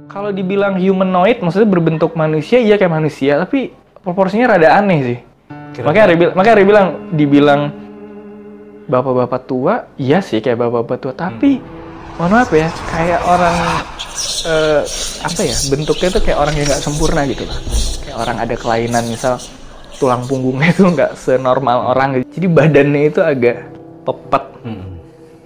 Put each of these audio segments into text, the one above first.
Kalau dibilang humanoid, maksudnya berbentuk manusia, iya kayak manusia, tapi proporsinya rada aneh sih. Makanya Ari dibilang bapak-bapak tua, iya sih kayak bapak-bapak tua, tapi mohon maaf ya, kayak orang bentuknya tuh kayak orang yang nggak sempurna gitu lah. Kayak orang ada kelainan, misal tulang punggungnya itu nggak senormal orang, jadi badannya itu agak pepet.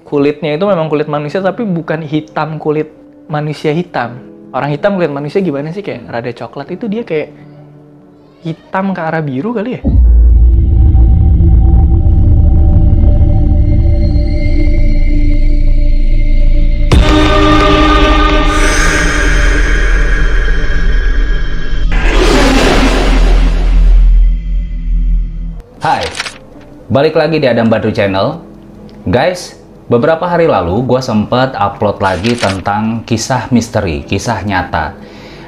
Kulitnya itu memang kulit manusia, tapi bukan hitam kulit manusia hitam. Orang hitam kulit manusia gimana sih, kayak rada coklat, itu dia kayak hitam ke arah biru kali ya. Hai, balik lagi di Adam Badru Channel. Guys, beberapa hari lalu gue sempet upload lagi tentang kisah misteri, kisah nyata.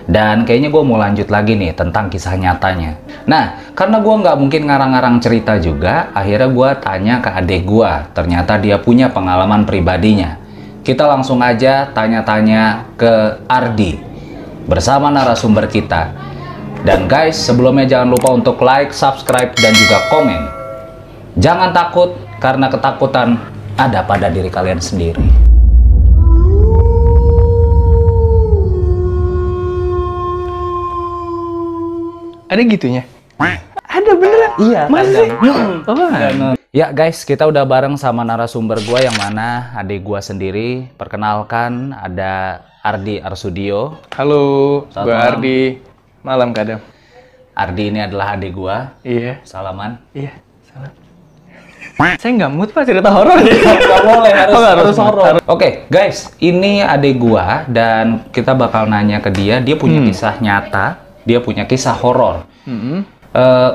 Dan kayaknya gue mau lanjut lagi nih tentang kisah nyatanya. Nah, karena gue nggak mungkin ngarang-ngarang cerita juga, akhirnya gue tanya ke adik gue. Ternyata dia punya pengalaman pribadinya. Kita langsung aja tanya-tanya ke Ardi bersama narasumber kita. Dan guys, sebelumnya jangan lupa untuk like, subscribe, dan juga komen. Jangan takut, karena ketakutan ada pada diri kalian sendiri. Ada gitunya? Ada beneran? Iya, masa sih? Ya guys, kita udah bareng sama narasumber gua yang mana adik gua sendiri. Perkenalkan, ada Ardi Arsudio. Halo, Selamat gue malam. Ardi. Malam kadang. Ardi ini adalah adik gua. Iya. Salaman. Iya, salah. Saya nggak mood pak cerita horor. Nggak boleh, harus horor. Oke, guys, ini adik gua dan kita bakal nanya ke dia. Dia punya kisah nyata, dia punya kisah horor.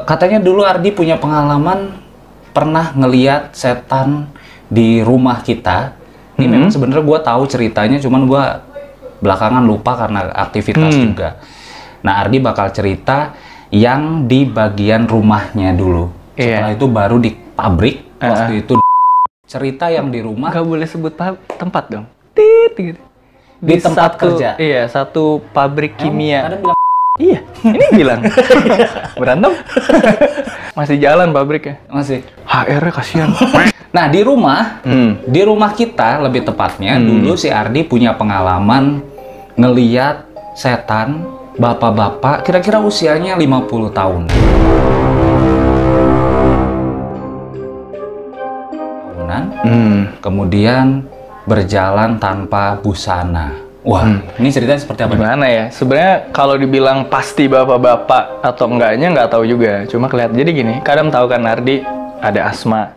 Katanya dulu Ardi punya pengalaman pernah ngeliat setan di rumah kita. Ini memang sebenarnya gua tahu ceritanya, cuman gua belakangan lupa karena aktivitas juga. Nah, Ardi bakal cerita yang di bagian rumahnya dulu. Setelah itu baru di pabrik. Waktu itu cerita yang di rumah. Gak boleh sebut tempat dong. Tit gitu. Di tempat kerja. Iya, satu pabrik kimia. Kadang bilang Iya, ini bilang. Berantem? Masih jalan pabriknya. masih. HR-nya kasihan. Nah, di rumah kita lebih tepatnya, dulu si Ardi punya pengalaman ngeliat setan bapak-bapak, kira-kira usianya 50 tahun. Kemudian berjalan tanpa busana. Wah, ini ceritanya seperti apa? Gimana ya? Sebenarnya kalau dibilang pasti bapak-bapak atau enggaknya nggak tahu juga. Cuma kelihatan. Jadi gini, kadang tahu kan Ardi ada asma.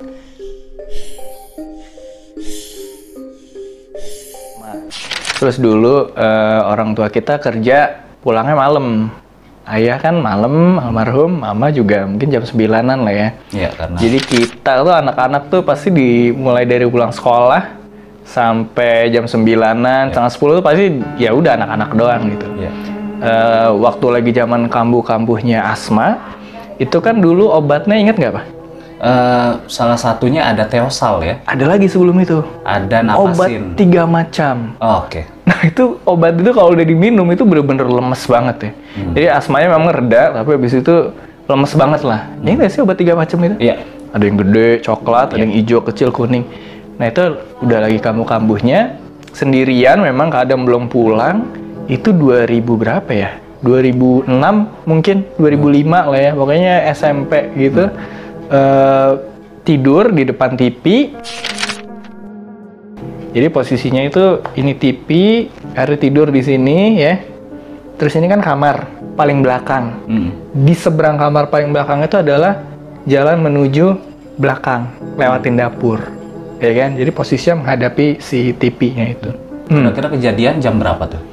Terus dulu orang tua kita kerja pulangnya malam. Ayah kan malam, almarhum, mama juga mungkin jam 9-an lah ya. Iya, karena Jadi kita tuh anak-anak tuh pasti dimulai dari pulang sekolah sampai jam 9-an, setengah 10 tuh pasti ya udah anak-anak doang gitu. Iya. Waktu lagi zaman kambuh-kambuhnya asma, itu kan dulu obatnya inget nggak Pak? Salah satunya ada Theosal ya. Ada lagi sebelum itu. Ada Obat Napasin. 3 macam. Oh, oke. Nah itu obat itu kalau udah diminum itu bener-bener lemes banget ya. Jadi asmanya memang reda, tapi habis itu lemes banget lah. Ini nggak sih obat 3 macam itu? Iya. Ada yang gede, coklat, ada yang hijau, kecil, kuning. Nah itu udah lagi kambuh-kambuhnya, sendirian memang kadang belum pulang. Itu 2000 berapa ya? 2006 mungkin, 2005 lah ya. Pokoknya SMP gitu. Tidur di depan TV. Jadi posisinya itu ini TV, Ari tidur di sini ya. Terus ini kan kamar paling belakang. Di seberang kamar paling belakang itu adalah jalan menuju belakang, lewatin dapur. Ya kan? Jadi posisinya menghadapi si TV-nya itu. Kira-kira kejadian jam berapa tuh?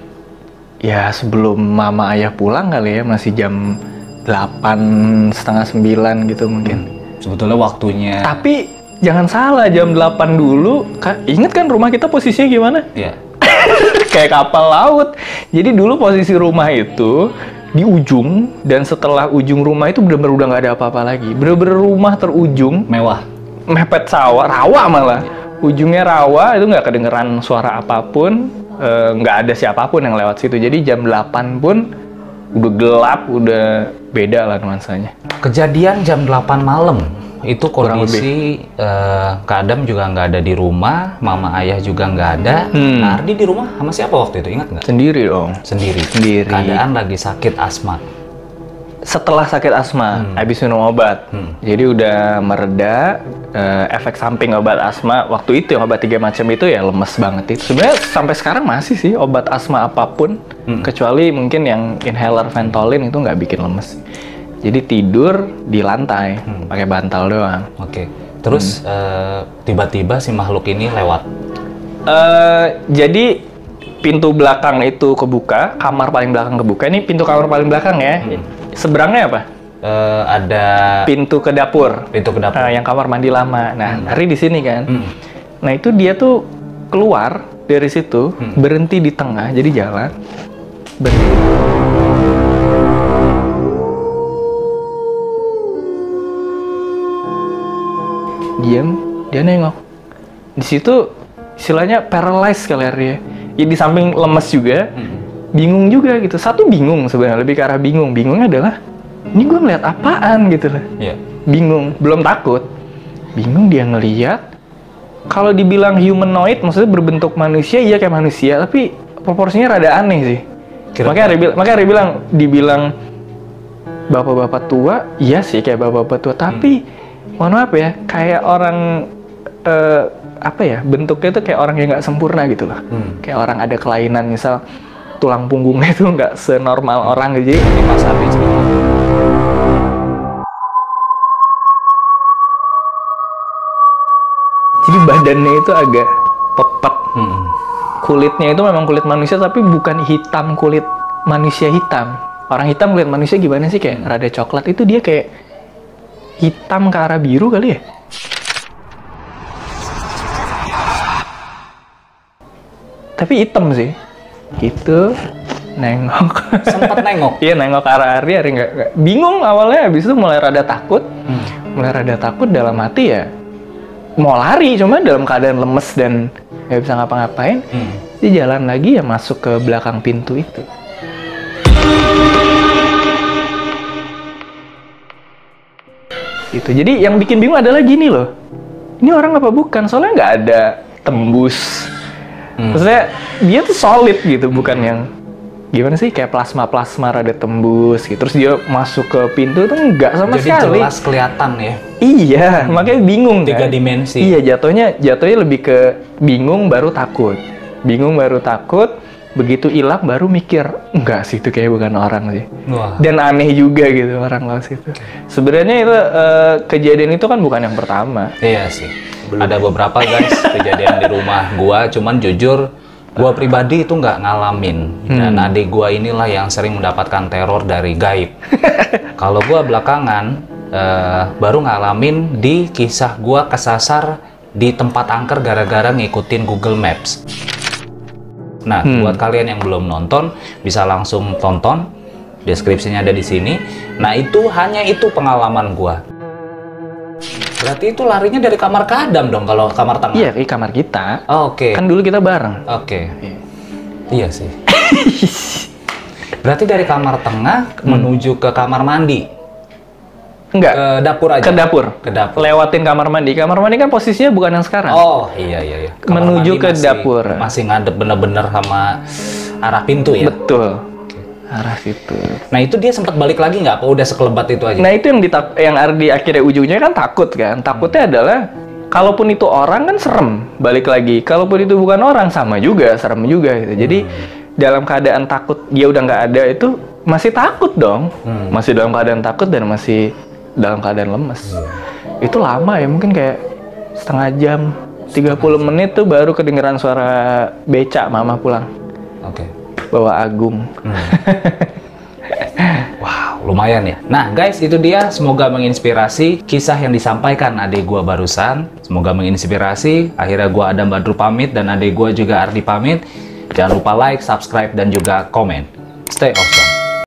Ya sebelum mama ayah pulang kali ya, masih jam 8, setengah 9 gitu mungkin. Sebetulnya waktunya. Tapi jangan salah, jam 8 dulu, inget kan rumah kita posisinya gimana? Iya. Kayak kapal laut. Jadi dulu posisi rumah itu di ujung, dan setelah ujung rumah itu bener-bener udah nggak ada apa-apa lagi. Bener-bener rumah terujung, Mewah. mepet sawah, rawa malah. Ujungnya rawa, itu nggak kedengeran suara apapun. nggak ada siapapun yang lewat situ. Jadi jam 8 pun udah gelap, udah beda lah nuansanya. Kejadian jam 8 malam, itu kondisi Kak Adam juga nggak ada di rumah, mama ayah juga nggak ada. Nah, Ardi di rumah sama siapa waktu itu, ingat nggak? Sendiri dong. Sendiri. Sendiri. Keadaan lagi sakit asma. Setelah sakit asma, habis minum obat. Jadi udah mereda, efek samping obat asma. Waktu itu yang obat 3 macam itu ya lemes banget itu. Sebenarnya sampai sekarang masih sih obat asma apapun, kecuali mungkin yang inhaler Ventolin itu nggak bikin lemes. Jadi tidur di lantai, pakai bantal doang. Oke. Terus tiba-tiba si makhluk ini lewat. Jadi pintu belakang itu kebuka, kamar paling belakang kebuka. Ini pintu kamar paling belakang ya. Seberangnya apa? Ada pintu ke dapur. Pintu ke dapur. Yang kamar mandi lama. Nah, Ari di sini kan. Nah, itu dia tuh keluar dari situ, berhenti di tengah, jadi jalan. Berhenti. Diam, dia nengok. Di situ istilahnya paralyzed kali ya. Ya di samping lemes juga. Bingung juga gitu. Satu bingung sebenarnya, lebih ke arah bingung. Bingungnya adalah, ini gue ngeliat apaan gitu lah. Yeah. Bingung, belum takut. Bingung dia ngeliat. Kalau dibilang humanoid, maksudnya berbentuk manusia, iya kayak manusia, tapi proporsinya rada aneh sih. Makanya dibilang bapak-bapak tua, iya sih kayak bapak-bapak tua, tapi mohon maaf ya, kayak orang apa ya, bentuknya tuh kayak orang yang nggak sempurna gitu loh. Kayak orang ada kelainan, misal tulang punggungnya itu nggak senormal orang gitu. Jadi Mas Ardi cerita. Jadi badannya itu agak pepet. Kulitnya itu memang kulit manusia, tapi bukan hitam kulit manusia hitam. Orang hitam kulit manusia gimana sih, kayak rada coklat. Itu dia kayak hitam ke arah biru kali ya. Tapi hitam sih. Gitu, nengok. Sempet nengok? Iya, nengok ke arah Ari nggak bingung awalnya, habis itu mulai rada takut. Mulai rada takut dalam hati ya, mau lari, cuma dalam keadaan lemes dan nggak bisa ngapa-ngapain. Dia jalan lagi ya, masuk ke belakang pintu itu. Gitu. Jadi yang bikin bingung adalah gini loh, ini orang apa bukan? Soalnya nggak ada tembus. Maksudnya dia tuh solid gitu, bukan yang gimana sih, kayak plasma rada tembus gitu. Terus dia masuk ke pintu tuh nggak sama sekali. Jadi jelas kelihatan ya. Iya, makanya bingung kan. 3 dimensi. Iya, jatuhnya lebih ke bingung baru takut. Bingung baru takut, begitu hilang baru mikir, enggak sih itu kayak bukan orang sih. Wah. Dan aneh juga gitu orang lawas itu. Sebenarnya itu kejadian itu kan bukan yang pertama. Iya sih. Ada beberapa guys kejadian di rumah gua, cuman jujur gua pribadi itu nggak ngalamin. Dan adik gua inilah yang sering mendapatkan teror dari gaib. Kalau gua belakangan baru ngalamin di kisah gua kesasar di tempat angker gara-gara ngikutin Google Maps. Nah, buat kalian yang belum nonton bisa langsung tonton, deskripsinya ada di sini. Nah, itu hanya itu pengalaman gua. Berarti itu larinya dari kamar Kak Adam dong, kalau kamar tengah? Iya, di kamar kita. Oh, oke. Kan dulu kita bareng. Oke. Iya sih. Berarti dari kamar tengah menuju ke kamar mandi? Enggak. Ke dapur aja? Ke dapur. Ke dapur. Lewatin kamar mandi. Kamar mandi kan posisinya bukan yang sekarang. Oh, iya. Kamar menuju mandi ke dapur. Masih ngadep bener-bener sama arah pintu ya? Betul. Arah situ. Nah, itu dia sempat balik lagi nggak? Apa udah sekelebat itu aja? Nah, itu yang Ardi akhirnya ujungnya kan takut kan. Takutnya adalah, kalaupun itu orang kan serem, balik lagi. Kalaupun itu bukan orang, sama juga, serem juga gitu. Jadi, dalam keadaan takut, dia udah nggak ada itu, masih takut dong. Masih dalam keadaan takut dan masih dalam keadaan lemes. Itu lama ya, mungkin kayak setengah jam, 30 menit tuh baru kedengeran suara beca mama pulang. Oke. Bawa Agung. Wow, lumayan ya. Nah guys, itu dia, semoga menginspirasi kisah yang disampaikan adik gua barusan. Semoga menginspirasi. Akhirnya gua Adam Badru pamit dan adik gua juga Ardi pamit. Jangan lupa like, subscribe dan juga komen. Stay awesome.